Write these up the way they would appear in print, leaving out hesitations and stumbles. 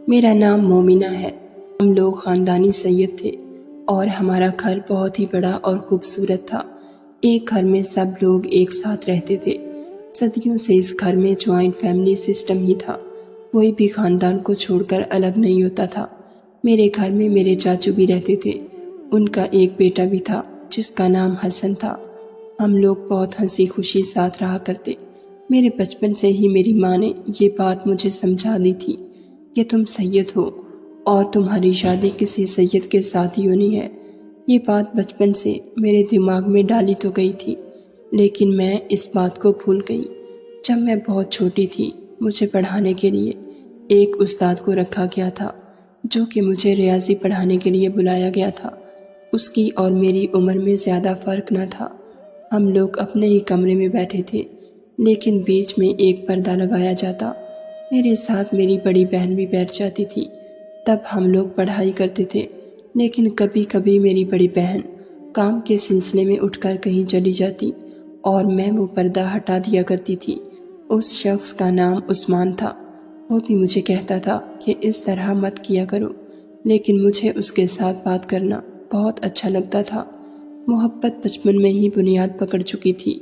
میرا نام مومنہ ہے۔ ہم لوگ خاندانی سید تھے اور ہمارا گھر بہت ہی بڑا اور خوبصورت تھا۔ ایک گھر میں سب لوگ ایک ساتھ رہتے تھے۔ صدیوں سے اس گھر میں جوائنٹ فیملی سسٹم ہی تھا، کوئی بھی خاندان کو چھوڑ کر الگ نہیں ہوتا تھا۔ میرے گھر میں میرے چاچو بھی رہتے تھے، ان کا ایک بیٹا بھی تھا جس کا نام حسن تھا۔ ہم لوگ بہت ہنسی خوشی ساتھ رہا کرتے۔ میرے بچپن سے ہی میری ماں نے یہ بات مجھے سمجھا دی تھی کہ تم سید ہو اور تمہاری شادی کسی سید کے ساتھ ہی ہونی ہے۔ یہ بات بچپن سے میرے دماغ میں ڈالی تو گئی تھی، لیکن میں اس بات کو بھول گئی۔ جب میں بہت چھوٹی تھی، مجھے پڑھانے کے لیے ایک استاد کو رکھا گیا تھا جو کہ مجھے ریاضی پڑھانے کے لیے بلایا گیا تھا۔ اس کی اور میری عمر میں زیادہ فرق نہ تھا۔ ہم لوگ اپنے ہی کمرے میں بیٹھے تھے، لیکن بیچ میں ایک پردہ لگایا جاتا۔ میرے ساتھ میری بڑی بہن بھی بیٹھ جاتی تھی۔ تب ہم لوگ پڑھائی کرتے تھے، لیکن کبھی کبھی میری بڑی بہن کام کے سلسلے میں اٹھ کر کہیں چلی جاتی اور میں وہ پردہ ہٹا دیا کرتی تھی۔ اس شخص کا نام عثمان تھا۔ وہ بھی مجھے کہتا تھا کہ اس طرح مت کیا کرو، لیکن مجھے اس کے ساتھ بات کرنا بہت اچھا لگتا تھا۔ محبت بچپن میں ہی بنیاد پکڑ چکی تھی۔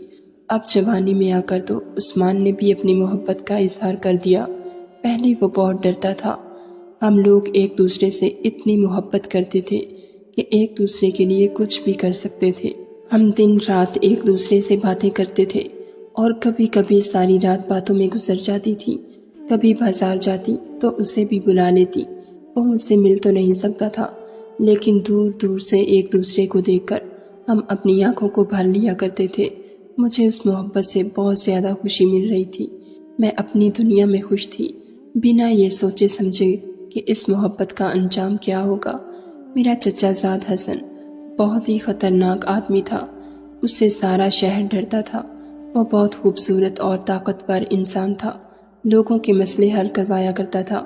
اب جوانی میں آ کر تو عثمان نے بھی اپنی محبت کا اظہار کر دیا۔ پہلے وہ بہت ڈرتا تھا۔ ہم لوگ ایک دوسرے سے اتنی محبت کرتے تھے کہ ایک دوسرے کے لیے کچھ بھی کر سکتے تھے۔ ہم دن رات ایک دوسرے سے باتیں کرتے تھے اور کبھی کبھی ساری رات باتوں میں گزر جاتی تھی۔ کبھی بازار جاتی تو اسے بھی بلا لیتی۔ وہ مجھ سے مل تو نہیں سکتا تھا، لیکن دور دور سے ایک دوسرے کو دیکھ کر ہم اپنی آنکھوں کو بھر لیا کرتے تھے۔ مجھے اس محبت سے بہت زیادہ خوشی مل رہی تھی۔ میں اپنی دنیا میں خوش تھی، بنا یہ سوچے سمجھے کہ اس محبت کا انجام کیا ہوگا۔ میرا چچا زاد حسن بہت ہی خطرناک آدمی تھا۔ اس سے سارا شہر ڈرتا تھا۔ وہ بہت خوبصورت اور طاقتور انسان تھا۔ لوگوں کے مسئلے حل کروایا کرتا تھا۔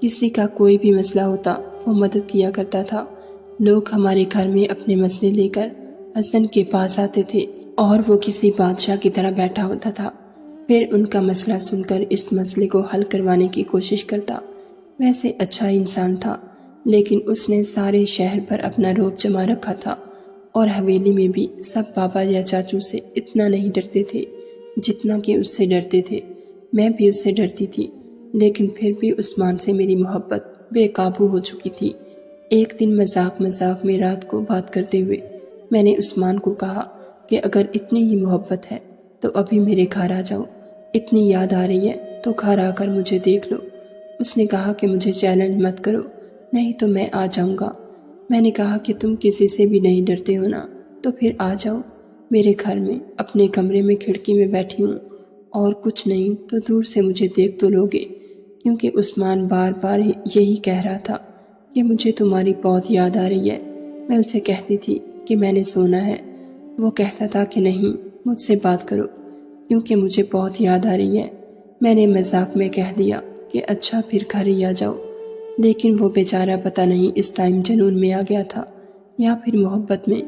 کسی کا کوئی بھی مسئلہ ہوتا وہ مدد کیا کرتا تھا۔ لوگ ہمارے گھر میں اپنے مسئلے لے کر حسن کے پاس آتے تھے اور وہ کسی بادشاہ کی طرح بیٹھا ہوتا تھا، پھر ان کا مسئلہ سن کر اس مسئلے کو حل کروانے کی کوشش کرتا۔ ویسے اچھا انسان تھا، لیکن اس نے سارے شہر پر اپنا رعب جما رکھا تھا، اور حویلی میں بھی سب بابا یا چاچو سے اتنا نہیں ڈرتے تھے جتنا کہ اس سے ڈرتے تھے۔ میں بھی اس سے ڈرتی تھی، لیکن پھر بھی عثمان سے میری محبت بے قابو ہو چکی تھی۔ ایک دن مذاق میں رات کو بات کرتے ہوئے میں نے عثمان کو کہا کہ اگر اتنی ہی محبت ہے تو ابھی میرے گھر آ جاؤ، اتنی یاد آ رہی ہے تو گھر آ کر مجھے دیکھ لو۔ اس نے کہا کہ مجھے چیلنج مت کرو، نہیں تو میں آ جاؤں گا۔ میں نے کہا کہ تم کسی سے بھی نہیں ڈرتے ہو نا، تو پھر آ جاؤ میرے گھر میں۔ اپنے کمرے میں کھڑکی میں بیٹھی ہوں اور کچھ نہیں تو دور سے مجھے دیکھ تو لوگے، کیونکہ عثمان بار بار یہی کہہ رہا تھا کہ مجھے تمہاری بہت یاد آ رہی ہے۔ میں اسے کہتی تھی کہ میں نے سونا ہے۔ وہ کہتا تھا کہ نہیں، مجھ سے بات کرو کیونکہ مجھے بہت یاد آ رہی ہے۔ میں نے مذاق میں کہہ دیا کہ اچھا پھر گھر ہی آ جاؤ، لیکن وہ بیچارہ پتہ نہیں اس ٹائم جنون میں آ گیا تھا یا پھر محبت میں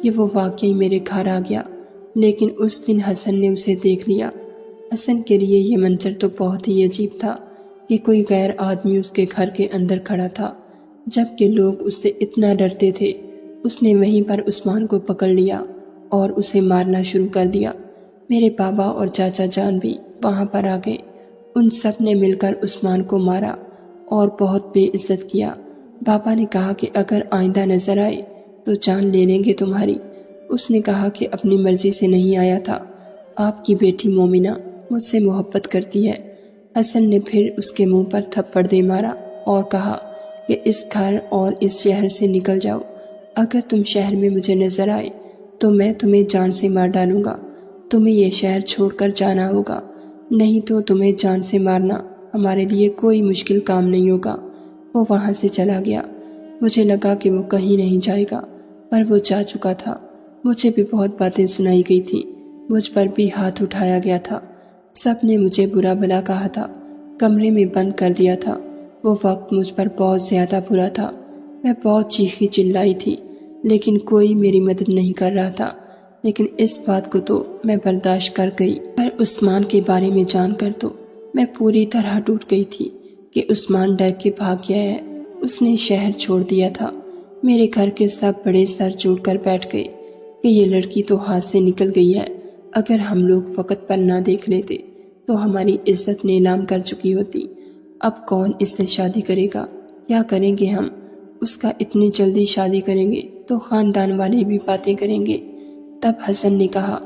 کہ وہ واقعی میرے گھر آ گیا۔ لیکن اس دن حسن نے اسے دیکھ لیا۔ حسن کے لیے یہ منظر تو بہت ہی عجیب تھا کہ کوئی غیر آدمی اس کے گھر کے اندر کھڑا تھا، جبکہ لوگ اس سے اتنا ڈرتے تھے۔ اس نے وہیں پر عثمان کو پکڑ لیا اور اسے مارنا شروع کر دیا۔ میرے بابا اور چاچا جان بھی وہاں پر آ گئے۔ ان سب نے مل کر عثمان کو مارا اور بہت بے عزت کیا۔ بابا نے کہا کہ اگر آئندہ نظر آئے تو جان لے لیں گے تمہاری۔ اس نے کہا کہ اپنی مرضی سے نہیں آیا تھا، آپ کی بیٹی مومنہ مجھ سے محبت کرتی ہے۔ حسن نے پھر اس کے منہ پر تھپڑ دے مارا اور کہا کہ اس گھر اور اس شہر سے نکل جاؤ۔ اگر تم شہر میں مجھے نظر آئے تو میں تمہیں جان سے مار ڈالوں گا۔ تمہیں یہ شہر چھوڑ کر جانا ہوگا، نہیں تو تمہیں جان سے مارنا ہمارے لیے کوئی مشکل کام نہیں ہوگا۔ وہ وہاں سے چلا گیا۔ مجھے لگا کہ وہ کہیں نہیں جائے گا، پر وہ جا چکا تھا۔ مجھے بھی بہت باتیں سنائی گئی تھی، مجھ پر بھی ہاتھ اٹھایا گیا تھا۔ سب نے مجھے برا بھلا کہا تھا، کمرے میں بند کر دیا تھا۔ وہ وقت مجھ پر بہت زیادہ برا تھا۔ میں بہت چیخی چلائی تھی، لیکن کوئی میری مدد نہیں کر رہا تھا۔ لیکن اس بات کو تو میں برداشت کر گئی، پر عثمان کے بارے میں جان کر تو میں پوری طرح ٹوٹ گئی تھی کہ عثمان ڈر کے بھاگ گیا ہے۔ اس نے شہر چھوڑ دیا تھا۔ میرے گھر کے سب بڑے سر جوڑ کر بیٹھ گئے کہ یہ لڑکی تو ہاتھ سے نکل گئی ہے۔ اگر ہم لوگ وقت پر نہ دیکھ لیتے تو ہماری عزت نیلام کر چکی ہوتی۔ اب کون اس سے شادی کرے گا؟ کیا کریں گے ہم؟ اس کا اتنی جلدی شادی کریں گے تو خاندان والے بھی باتیں کریں گے۔ تب حسن نے کہا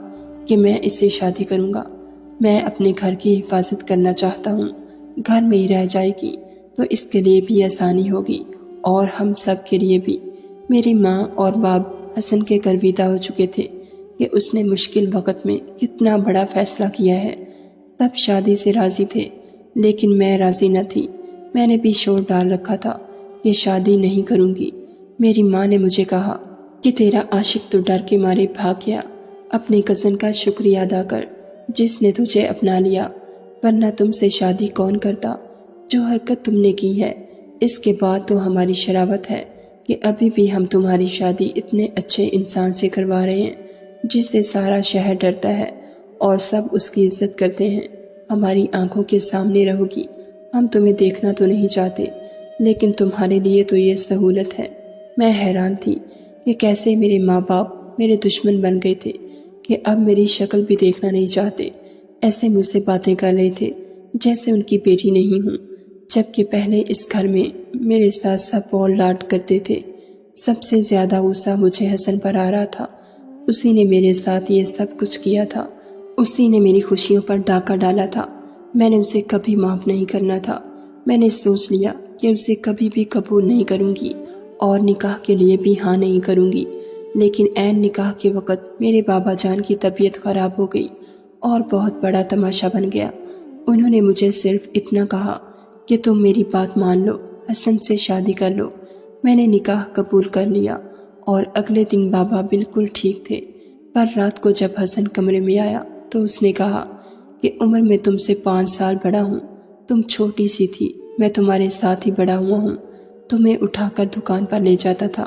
کہ میں اس سے شادی کروں گا۔ میں اپنے گھر کی حفاظت کرنا چاہتا ہوں۔ گھر میں ہی رہ جائے گی تو اس کے لیے بھی آسانی ہوگی اور ہم سب کے لیے بھی۔ میری ماں اور باپ حسن کے گرویدہ ہو چکے تھے کہ اس نے مشکل وقت میں کتنا بڑا فیصلہ کیا ہے۔ سب شادی سے راضی تھے لیکن میں راضی نہ تھی۔ میں نے بھی شور ڈال رکھا تھا کہ شادی نہیں کروں گی۔ میری ماں نے مجھے کہا کہ تیرا عاشق تو ڈر کے مارے بھاگ گیا۔ اپنے کزن کا شکریہ ادا کر جس نے تجھے اپنا لیا، ورنہ تم سے شادی کون کرتا؟ جو حرکت تم نے کی ہے اس کے بعد تو ہماری شرافت ہے کہ ابھی بھی ہم تمہاری شادی اتنے اچھے انسان سے کروا رہے ہیں جس سے سارا شہر ڈرتا ہے اور سب اس کی عزت کرتے ہیں۔ ہماری آنکھوں کے سامنے رہو گی۔ ہم تمہیں دیکھنا تو نہیں چاہتے لیکن تمہارے لیے تو یہ سہولت ہے۔ میں حیران تھی کہ کیسے میرے ماں باپ میرے دشمن بن گئے تھے کہ اب میری شکل بھی دیکھنا نہیں چاہتے۔ ایسے مجھ سے باتیں کر رہے تھے جیسے ان کی بیٹی نہیں ہوں، جبکہ پہلے اس گھر میں میرے ساتھ سب بول لاڈ کرتے تھے۔ سب سے زیادہ غصہ مجھے حسن پر آ رہا تھا۔ اسی نے میرے ساتھ یہ سب کچھ کیا تھا۔ اسی نے میری خوشیوں پر ڈاکہ ڈالا تھا۔ میں نے اسے کبھی معاف نہیں کرنا تھا۔ میں نے سوچ لیا کہ اسے کبھی بھی قبول نہیں کروں گی اور نکاح کے لیے بھی ہاں نہیں کروں گی۔ لیکن عین نکاح کے وقت میرے بابا جان کی طبیعت خراب ہو گئی اور بہت بڑا تماشا بن گیا۔ انہوں نے مجھے صرف اتنا کہا کہ تم میری بات مان لو، حسن سے شادی کر لو۔ میں نے نکاح قبول کر لیا اور اگلے دن بابا بالکل ٹھیک تھے۔ پر رات کو جب حسن کمرے میں آیا تو اس نے کہا کہ عمر میں تم سے 5 سال بڑا ہوں، تم چھوٹی سی تھی، میں تمہارے ساتھ ہی بڑا ہوا ہوں، تمہیں اٹھا کر دکان پر لے جاتا تھا،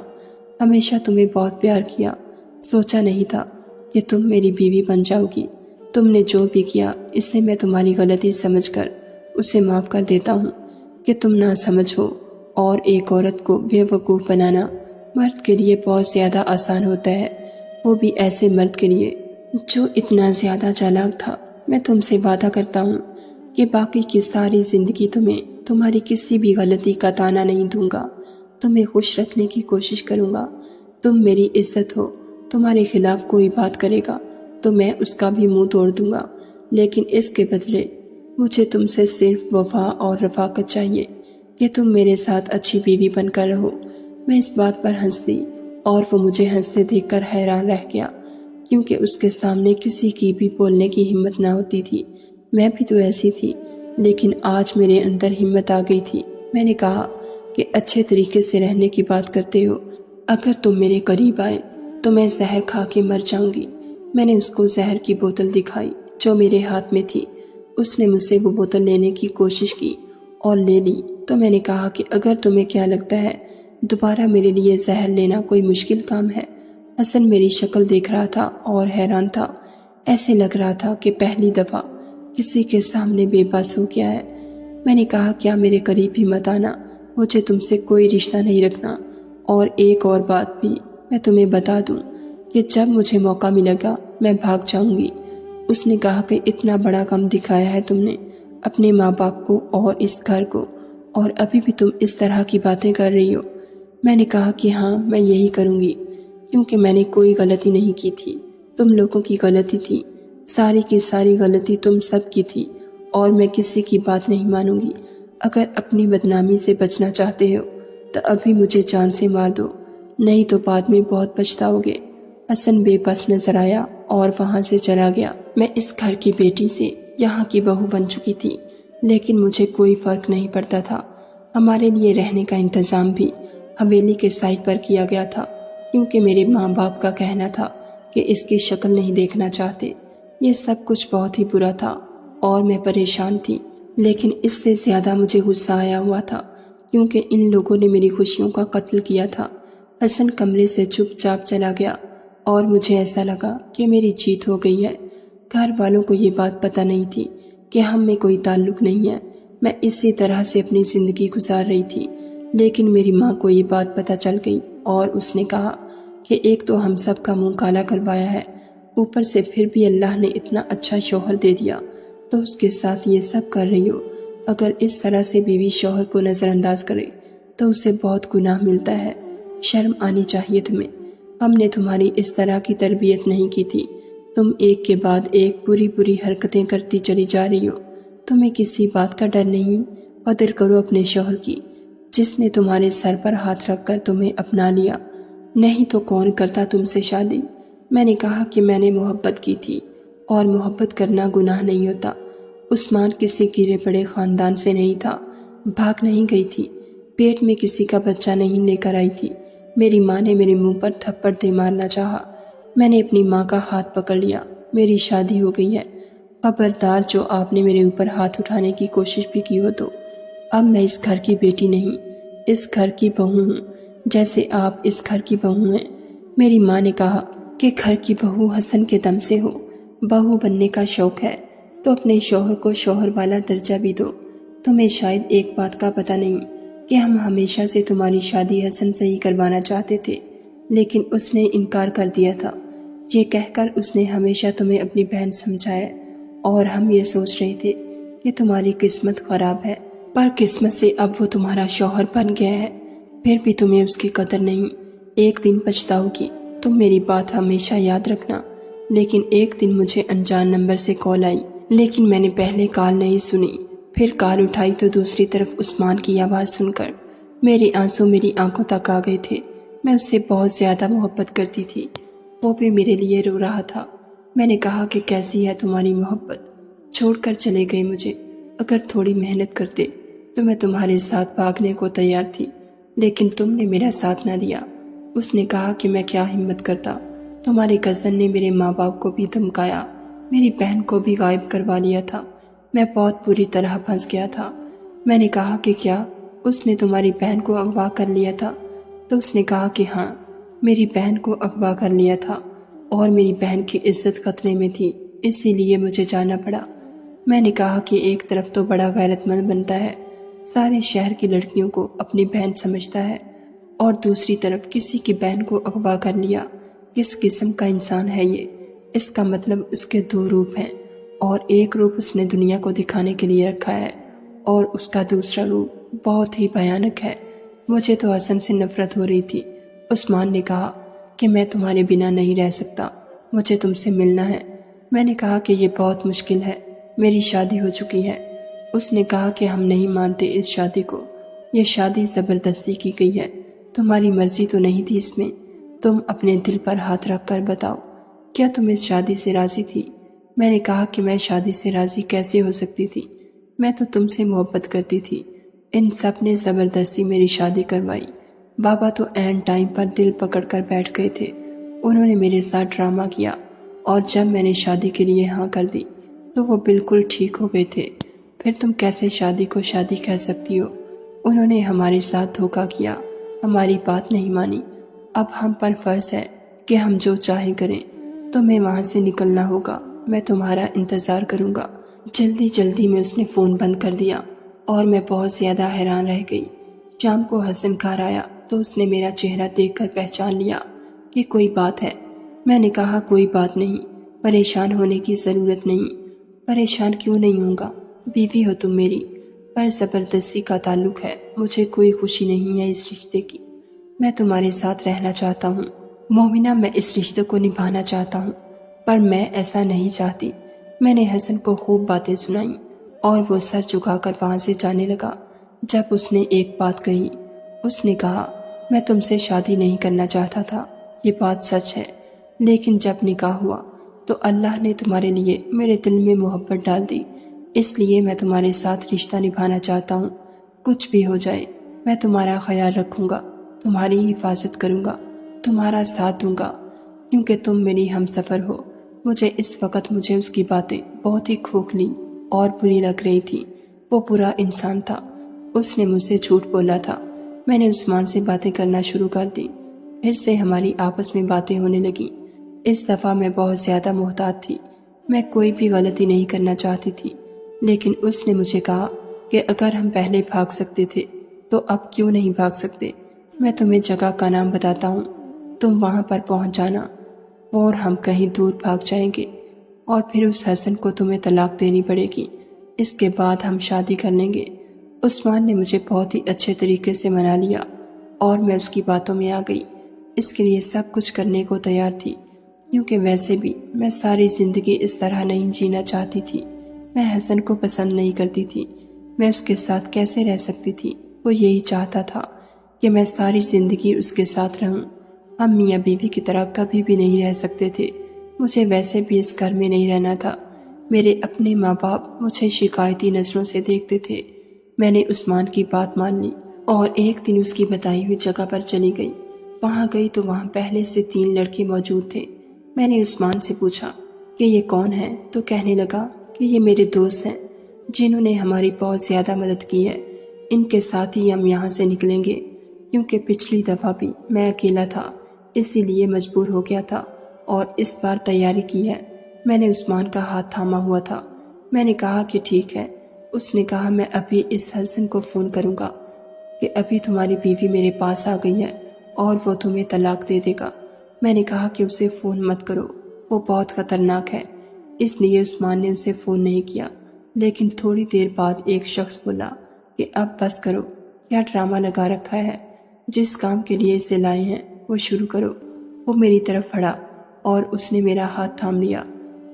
ہمیشہ تمہیں بہت پیار کیا، سوچا نہیں تھا کہ تم میری بیوی بن جاؤ گی۔ تم نے جو بھی کیا اسے میں تمہاری غلطی سمجھ کر اسے معاف کر دیتا ہوں کہ تم نہ سمجھ ہو، اور ایک عورت کو بے وقوف بنانا مرد کے لیے بہت زیادہ آسان ہوتا ہے، وہ بھی ایسے مرد کے لیے جو اتنا زیادہ چالاک تھا۔ میں تم سے وعدہ کرتا ہوں کہ باقی کی ساری زندگی تمہیں تمہاری کسی بھی غلطی کا تانا نہیں دوں گا، تمہیں خوش رکھنے کی کوشش کروں گا۔ تم میری عزت ہو، تمہارے خلاف کوئی بات کرے گا تو میں اس کا بھی منہ توڑ دوں گا، لیکن اس کے بدلے مجھے تم سے صرف وفا اور رفاقت چاہیے کہ تم میرے ساتھ اچھی بیوی بن کر رہو۔ میں اس بات پر ہنس دی اور وہ مجھے ہنستے دیکھ کر حیران رہ گیا، کیونکہ اس کے سامنے کسی کی بھی بولنے کی ہمت نہ ہوتی تھی۔ میں بھی تو ایسی تھی، لیکن آج میرے اندر ہمت آ گئی تھی۔ میں نے کہا کہ اچھے طریقے سے رہنے کی بات کرتے ہو، اگر تم میرے قریب آئے تو میں زہر کھا کے مر جاؤں گی۔ میں نے اس کو زہر کی بوتل دکھائی جو میرے ہاتھ میں تھی۔ اس نے مجھ سے وہ بوتل لینے کی کوشش کی اور لے لی تو میں نے کہا کہ اگر تمہیں کیا لگتا ہے دوبارہ میرے لیے زہر لینا کوئی مشکل کام ہے؟ حسن میری شکل دیکھ رہا تھا اور حیران تھا۔ ایسے لگ رہا تھا کہ پہلی دفعہ کسی کے سامنے بے بس ہو گیا ہے۔ میں نے کہا کیا میرے قریب ہی مت آنا، مجھے تم سے کوئی رشتہ نہیں رکھنا، اور ایک اور بات بھی میں تمہیں بتا دوں کہ جب مجھے موقع ملے گا میں بھاگ جاؤں گی۔ اس نے کہا کہ اتنا بڑا کم دکھایا ہے تم نے اپنے ماں باپ کو اور اس گھر کو، اور ابھی بھی تم اس طرح کی باتیں کر رہی ہو۔ میں نے کہا کہ ہاں میں یہی کروں گی، کیونکہ میں نے کوئی غلطی نہیں کی تھی، تم لوگوں کی غلطی تھی، ساری کی ساری غلطی تم سب کی تھی، اور میں کسی کی بات نہیں مانوں گی۔ اگر اپنی بدنامی سے بچنا چاہتے ہو تو ابھی مجھے جان سے مار دو، نہیں تو بعد میں بہت پچھتاؤ گے۔ حسن بے بس نظر آیا اور وہاں سے چلا گیا۔ میں اس گھر کی بیٹی سے یہاں کی بہو بن چکی تھی، لیکن مجھے کوئی فرق نہیں پڑتا تھا۔ ہمارے لیے رہنے کا انتظام بھی حویلی کے سائٹ پر کیا گیا تھا، کیونکہ میرے ماں باپ کا کہنا تھا کہ اس کی شکل نہیں دیکھنا چاہتے۔ یہ سب کچھ بہت ہی برا تھا اور میں پریشان تھی، لیکن اس سے زیادہ مجھے غصہ آیا ہوا تھا کیونکہ ان لوگوں نے میری خوشیوں کا قتل کیا تھا۔ حسن کمرے سے چپ چاپ چلا گیا اور مجھے ایسا لگا کہ میری جیت ہو گئی ہے۔ گھر والوں کو یہ بات پتہ نہیں تھی کہ ہم میں کوئی تعلق نہیں ہے۔ میں اسی طرح سے اپنی زندگی گزار رہی تھی، لیکن میری ماں کو یہ بات پتہ چل گئی اور اس نے کہا کہ ایک تو ہم سب کا منہ کالا کروایا ہے، اوپر سے پھر بھی اللہ نے اتنا اچھا شوہر دے دیا تو اس کے ساتھ یہ سب کر رہی ہو۔ اگر اس طرح سے بیوی شوہر کو نظر انداز کرے تو اسے بہت گناہ ملتا ہے، شرم آنی چاہیے تمہیں۔ ہم نے تمہاری اس طرح کی تربیت نہیں کی تھی، تم ایک کے بعد ایک بری بری حرکتیں کرتی چلی جا رہی ہو۔ تمہیں کسی بات کا ڈر نہیں؟ قدر کرو اپنے شوہر کی، جس نے تمہارے سر پر ہاتھ رکھ کر تمہیں اپنا لیا، نہیں تو کون کرتا تم سے شادی؟ میں نے کہا کہ میں نے محبت کی تھی اور محبت کرنا گناہ نہیں ہوتا۔ عثمان کسی گرے پڑے خاندان سے نہیں تھا، بھاگ نہیں گئی تھی، پیٹ میں کسی کا بچہ نہیں لے کر آئی تھی۔ میری ماں نے میرے منہ پر تھپڑ دے مارنا چاہا، میں نے اپنی ماں کا ہاتھ پکڑ لیا، میری شادی ہو گئی ہے۔ خبردار جو آپ نے میرے اوپر ہاتھ اٹھانے کی کوشش بھی کی ہو تو۔ اب میں اس گھر کی بیٹی نہیں، اس گھر کی بہو ہوں، جیسے آپ اس گھر کی بہو ہیں۔ میری ماں نے کہا کہ گھر کی بہو حسن کے دم سے ہو، بہو بننے کا شوق ہے تو اپنے شوہر کو شوہر والا درجہ بھی دو۔ تمہیں شاید ایک بات کا پتہ نہیں کہ ہم ہمیشہ سے تمہاری شادی حسن سے ہی کروانا چاہتے تھے، لیکن اس نے انکار کر دیا تھا۔ یہ کہہ کر اس نے ہمیشہ تمہیں اپنی بہن سمجھا ہے اور ہم یہ سوچ رہے تھے کہ تمہاری قسمت خراب ہے، پر قسمت سے اب وہ تمہارا شوہر بن گیا ہے، پھر بھی تمہیں اس کی قدر نہیں۔ ایک دن پچھتاؤ گی، تم میری بات ہمیشہ یاد رکھنا۔ لیکن ایک دن مجھے انجان نمبر سے کال آئی، لیکن میں نے پہلے کال نہیں سنی، پھر کال اٹھائی تو دوسری طرف عثمان کی آواز سن کر میرے آنسو میری آنکھوں تک آ گئے تھے۔ میں اس سے بہت زیادہ محبت کرتی تھی، وہ بھی میرے لیے رو رہا تھا۔ میں نے کہا کہ کیسی ہے تمہاری محبت؟ چھوڑ کر چلے گئے مجھے، اگر تھوڑی محنت کرتے تو میں تمہارے ساتھ بھاگنے کو تیار تھی، لیکن تم نے میرا ساتھ نہ دیا۔ اس نے کہا کہ میں کیا ہمت کرتا، تمہارے کزن نے میرے ماں باپ کو بھی دھمکایا، میری بہن کو بھی غائب کروا لیا تھا، میں بہت بری طرح پھنس گیا تھا۔ میں نے کہا کہ کیا اس نے تمہاری بہن کو اغوا کر لیا تھا؟ تو اس نے کہا کہ ہاں، میری بہن کو اغوا کر لیا تھا اور میری بہن کی عزت خطرے میں تھی، اسی لیے مجھے جانا پڑا۔ میں نے کہا کہ ایک طرف تو بڑا غیرت مند بنتا ہے، سارے شہر کی لڑکیوں کو اپنی بہن سمجھتا ہے، اور دوسری طرف کسی کی بہن کو اغوا کر لیا۔ کس قسم کا انسان ہے یہ؟ اس کا مطلب اس کے دو روپ ہیں، اور ایک روپ اس نے دنیا کو دکھانے کے لیے رکھا ہے اور اس کا دوسرا روپ بہت ہی بھیانک ہے۔ مجھے تو حسن سے نفرت ہو رہی تھی۔ عثمان نے کہا کہ میں تمہارے بنا نہیں رہ سکتا، مجھے تم سے ملنا ہے۔ میں نے کہا کہ یہ بہت مشکل ہے، میری شادی ہو چکی ہے۔ اس نے کہا کہ ہم نہیں مانتے اس شادی کو، یہ شادی زبردستی کی گئی ہے، تمہاری مرضی تو نہیں تھی اس میں۔ تم اپنے دل پر ہاتھ رکھ کر بتاؤ، کیا تم اس شادی سے راضی تھی؟ میں نے کہا کہ میں شادی سے راضی کیسے ہو سکتی تھی، میں تو تم سے محبت کرتی تھی۔ ان سب نے زبردستی میری شادی کروائی۔ بابا تو عین ٹائم پر دل پکڑ کر بیٹھ گئے تھے، انہوں نے میرے ساتھ ڈرامہ کیا، اور جب میں نے شادی کے لیے ہاں کر دی تو وہ بالکل ٹھیک ہو گئے تھے۔ پھر تم کیسے شادی کو شادی کہہ سکتی ہو؟ انہوں نے ہمارے ساتھ دھوکہ کیا، ہماری بات نہیں مانی۔ اب ہم پر فرض ہے کہ ہم جو چاہیں کریں، تمہیں وہاں سے نکلنا ہوگا، میں تمہارا انتظار کروں گا۔ جلدی جلدی میں اس نے فون بند کر دیا اور میں بہت زیادہ حیران رہ گئی۔ شام کو حسن گھر آیا تو اس نے میرا چہرہ دیکھ کر پہچان لیا کہ کوئی بات ہے۔ میں نے کہا کوئی بات نہیں، پریشان ہونے کی ضرورت نہیں۔ پریشان کیوں نہیں ہوں گا، بیوی ہو تم میری، پر زبردستی کا تعلق ہے، مجھے کوئی خوشی نہیں ہے اس رشتے کی۔ میں تمہارے ساتھ رہنا چاہتا ہوں مومنہ، میں اس رشتے کو نبھانا چاہتا ہوں، پر میں ایسا نہیں چاہتی۔ میں نے حسن کو خوب باتیں سنائیں اور وہ سر جھکا کر وہاں سے جانے لگا۔ جب اس نے ایک بات کہی، اس نے کہا میں تم سے شادی نہیں کرنا چاہتا تھا، یہ بات سچ ہے، لیکن جب نکاح ہوا تو اللہ نے تمہارے لیے میرے دل میں محبت ڈال دی، اس لیے میں تمہارے ساتھ رشتہ نبھانا چاہتا ہوں۔ کچھ بھی ہو جائے میں تمہارا خیال رکھوں گا، تمہاری حفاظت کروں گا، تمہارا ساتھ دوں گا، کیونکہ تم میری ہم سفر ہو۔ مجھے اس وقت اس کی باتیں بہت ہی کھوکھلی اور بری لگ رہی تھی۔ وہ برا انسان تھا، اس نے مجھ سے جھوٹ بولا تھا۔ میں نے عثمان سے باتیں کرنا شروع کر دی، پھر سے ہماری آپس میں باتیں ہونے لگیں۔ اس دفعہ میں بہت زیادہ محتاط تھی، میں کوئی بھی غلطی نہیں کرنا چاہتی تھی، لیکن اس نے مجھے کہا کہ اگر ہم پہلے بھاگ سکتے تھے تو اب کیوں نہیں بھاگ سکتے؟ میں تمہیں جگہ کا نام بتاتا ہوں، تم وہاں پر پہنچ جانا اور ہم کہیں دور بھاگ جائیں گے، اور پھر اس حسن کو تمہیں طلاق دینی پڑے گی، اس کے بعد ہم شادی کر لیں گے۔ عثمان نے مجھے بہت ہی اچھے طریقے سے منا لیا اور میں اس کی باتوں میں آ گئی۔ اس کے لیے سب کچھ کرنے کو تیار تھی، کیونکہ ویسے بھی میں ساری زندگی اس طرح نہیں جینا چاہتی تھی۔ میں حسن کو پسند نہیں کرتی تھی، میں اس کے ساتھ کیسے رہ سکتی تھی؟ وہ یہی چاہتا تھا کہ میں ساری زندگی اس کے ساتھ رہوں۔ ہم میاں بیوی کی طرح کبھی بھی نہیں رہ سکتے تھے۔ مجھے ویسے بھی اس گھر میں نہیں رہنا تھا۔ میرے اپنے ماں باپ مجھے شکایتی نظروں سے دیکھتے تھے۔ میں نے عثمان کی بات مان لی اور ایک دن اس کی بتائی ہوئی جگہ پر چلی گئی۔ وہاں گئی تو وہاں پہلے سے 3 لڑکے موجود تھے۔ میں نے عثمان سے پوچھا کہ یہ کون ہیں؟ تو کہنے لگا کہ یہ میرے دوست ہیں جنہوں نے ہماری بہت زیادہ مدد کی ہے، ان کے ساتھ ہی ہم یہاں سے نکلیں گے، کیونکہ پچھلی دفعہ بھی میں اکیلا تھا، اسی لیے مجبور ہو گیا تھا اور اس بار تیاری کی ہے۔ میں نے عثمان کا ہاتھ تھاما ہوا تھا۔ میں نے کہا کہ ٹھیک ہے۔ اس نے کہا میں ابھی اس حسن کو فون کروں گا کہ ابھی تمہاری بیوی میرے پاس آ گئی ہے اور وہ تمہیں طلاق دے دے گا۔ میں نے کہا کہ اسے فون مت کرو، وہ بہت خطرناک ہے، اس لیے عثمان نے اسے فون نہیں کیا۔ لیکن تھوڑی دیر بعد ایک شخص بولا کہ اب بس کرو، کیا ڈرامہ لگا رکھا ہے؟ جس کام کے لیے اسے لائے ہیں وہ شروع کرو۔ وہ میری طرف بڑھا اور اس نے میرا ہاتھ تھام لیا۔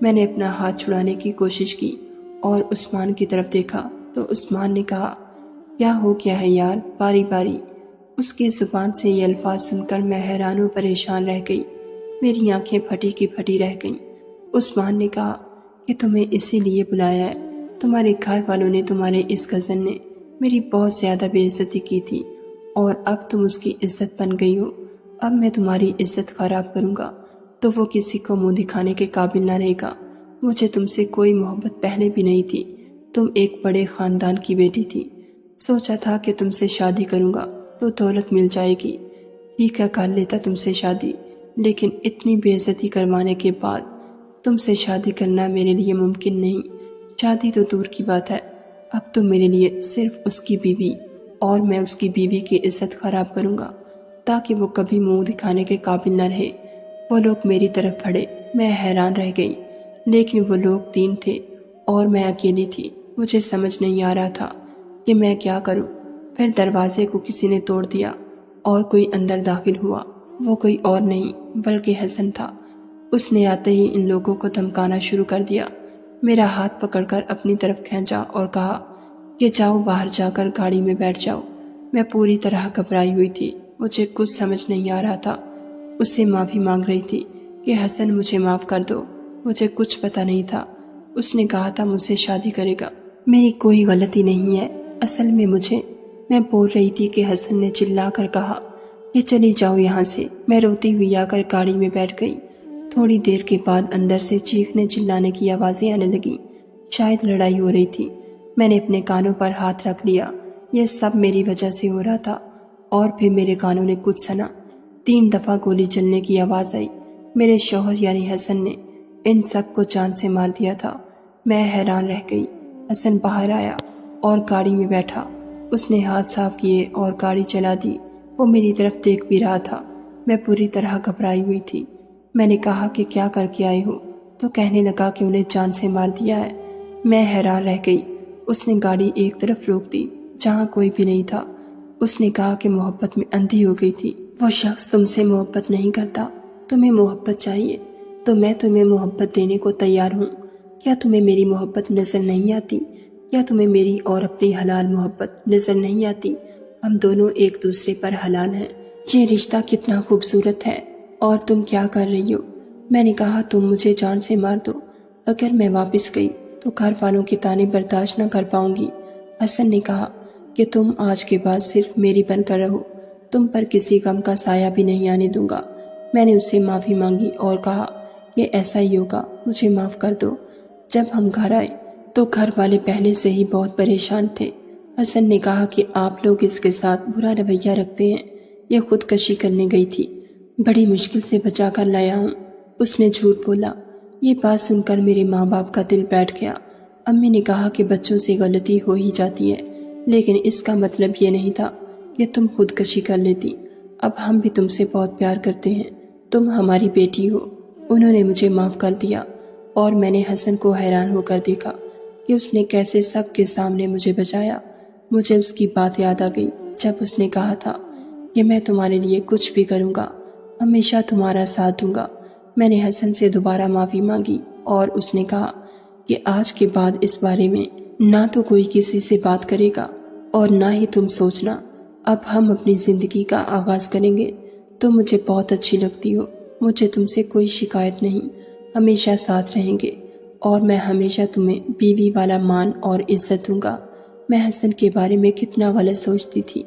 میں نے اپنا ہاتھ چھڑانے کی کوشش کی اور عثمان کی طرف دیکھا تو عثمان نے کہا کیا ہو گیا ہے یار؟ باری باری۔ اس کی زبان سے یہ الفاظ سن کر میں حیران و پریشان رہ گئی۔ میری آنکھیں پھٹی کی پھٹی رہ گئیں۔ عثمان نے کہا کہ تمہیں اسی لیے بلایا ہے، تمہارے گھر والوں نے، تمہارے اس کزن نے میری بہت زیادہ بے عزتی کی تھی اور اب تم اس کی عزت بن گئی ہو۔ اب میں تمہاری عزت خراب کروں گا تو وہ کسی کو منہ دکھانے کے قابل نہ رہے گا۔ مجھے تم سے کوئی محبت پہلے بھی نہیں تھی، تم ایک بڑے خاندان کی بیٹی تھی۔ سوچا تھا کہ تم سے شادی کروں گا تو دولت مل جائے گی، ٹھیک ہے کر لیتا تم سے شادی، لیکن اتنی بے عزتی کروانے کے بعد تم سے شادی کرنا میرے لیے ممکن نہیں۔ شادی تو دور کی بات ہے، اب تم میرے لیے صرف اس کی بیوی، اور میں اس کی بیوی کی عزت خراب کروں گا تاکہ وہ کبھی منہ دکھانے کے قابل نہ رہے۔ وہ لوگ میری طرف بڑھے، میں حیران رہ گئی، لیکن وہ لوگ 3 تھے اور میں اکیلی تھی۔ مجھے سمجھ نہیں آ رہا تھا کہ میں کیا کروں۔ پھر دروازے کو کسی نے توڑ دیا اور کوئی اندر داخل ہوا۔ وہ کوئی اور نہیں بلکہ حسن تھا۔ اس نے آتے ہی ان لوگوں کو دھمکانا شروع کر دیا، میرا ہاتھ پکڑ کر اپنی طرف کھینچا اور کہا کہ جاؤ باہر جا کر گاڑی میں بیٹھ جاؤ۔ میں پوری طرح گھبرائی ہوئی تھی، مجھے کچھ سمجھ نہیں آ رہا تھا۔ اس سے معافی مانگ رہی تھی کہ حسن مجھے معاف کر دو، مجھے کچھ پتہ نہیں تھا۔ اس نے کہا تھا مجھ سے شادی کرے گا، میری کوئی غلطی نہیں ہے اصل میں میں بول رہی تھی کہ حسن نے چلا کر کہا کہ چلی جاؤ یہاں سے۔ میں روتی ہوئی آ کر گاڑی میں بیٹھ گئی۔ تھوڑی دیر کے بعد اندر سے چیخنے چلانے کی آوازیں آنے لگیں، شاید لڑائی ہو رہی تھی۔ میں نے اپنے کانوں پر ہاتھ رکھ لیا، یہ سب میری وجہ سے ہو رہا تھا۔ اور پھر میرے کانوں نے کچھ سنا، 3 دفعہ گولی چلنے کی آواز آئی۔ میرے شوہر یعنی حسن نے ان سب کو جان سے مار دیا تھا۔ میں حیران رہ گئی۔ حسن باہر آیا اور گاڑی میں بیٹھا، اس نے ہاتھ صاف کیے اور گاڑی چلا دی۔ وہ میری طرف دیکھ بھی رہا تھا۔ میں پوری طرح گھبرائی ہوئی تھی۔ میں نے کہا کہ کیا کر کے آئے ہو؟ تو کہنے لگا کہ انہیں جان سے مار دیا ہے۔ میں حیران رہ گئی۔ اس نے گاڑی ایک طرف روک دی جہاں کوئی بھی نہیں تھا۔ اس نے کہا کہ محبت میں اندھی ہو گئی تھی۔ وہ شخص تم سے محبت نہیں کرتا، تمہیں محبت چاہیے تو میں تمہیں محبت دینے کو تیار ہوں۔ کیا تمہیں میری محبت نظر نہیں آتی؟ کیا تمہیں میری اور اپنی حلال محبت نظر نہیں آتی؟ ہم دونوں ایک دوسرے پر حلال ہیں، یہ رشتہ کتنا خوبصورت ہے، اور تم کیا کر رہی ہو؟ میں نے کہا تم مجھے جان سے مار دو، اگر میں واپس گئی تو گھر والوں کے طعنے برداشت نہ کر پاؤں گی۔ حسن نے کہا کہ تم آج کے بعد صرف میری بن کر رہو، تم پر کسی غم کا سایہ بھی نہیں آنے دوں گا۔ میں نے اس سے معافی مانگی اور کہا کہ ایسا ہی ہوگا، مجھے معاف کر دو۔ جب ہم گھر آئے تو گھر والے پہلے سے ہی بہت پریشان تھے۔ حسن نے کہا کہ آپ لوگ اس کے ساتھ برا رویہ رکھتے ہیں، یہ خودکشی کرنے گئی تھی، بڑی مشکل سے بچا کر لایا ہوں۔ اس نے جھوٹ بولا۔ یہ بات سن کر میرے ماں باپ کا دل بیٹھ گیا۔ امی نے کہا کہ بچوں سے غلطی ہو ہی جاتی ہے، لیکن اس کا مطلب یہ نہیں تھا کہ تم خودکشی کر لیتی۔ اب ہم بھی تم سے بہت پیار کرتے ہیں، تم ہماری بیٹی ہو۔ انہوں نے مجھے معاف کر دیا اور میں نے حسن کو حیران ہو کر دیکھا کہ اس نے کیسے سب کے سامنے مجھے بچایا۔ مجھے اس کی بات یاد آ گئی جب اس نے کہا تھا کہ میں تمہارے لیے کچھ بھی کروں گا، ہمیشہ تمہارا ساتھ دوں گا۔ میں نے حسن سے دوبارہ معافی مانگی اور اس نے کہا کہ آج کے بعد اس بارے میں نہ تو کوئی کسی سے بات کرے گا اور نہ ہی تم سوچنا۔ اب ہم اپنی زندگی کا آغاز کریں گے۔ تم مجھے بہت اچھی لگتی ہو، مجھے تم سے کوئی شکایت نہیں، ہمیشہ ساتھ رہیں گے اور میں ہمیشہ تمہیں بیوی والا مان اور عزت دوں گا۔ میں حسن کے بارے میں کتنا غلط سوچتی تھی،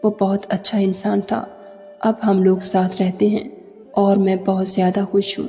وہ بہت اچھا انسان تھا۔ اب ہم لوگ ساتھ رہتے ہیں اور میں بہت زیادہ خوش ہوں۔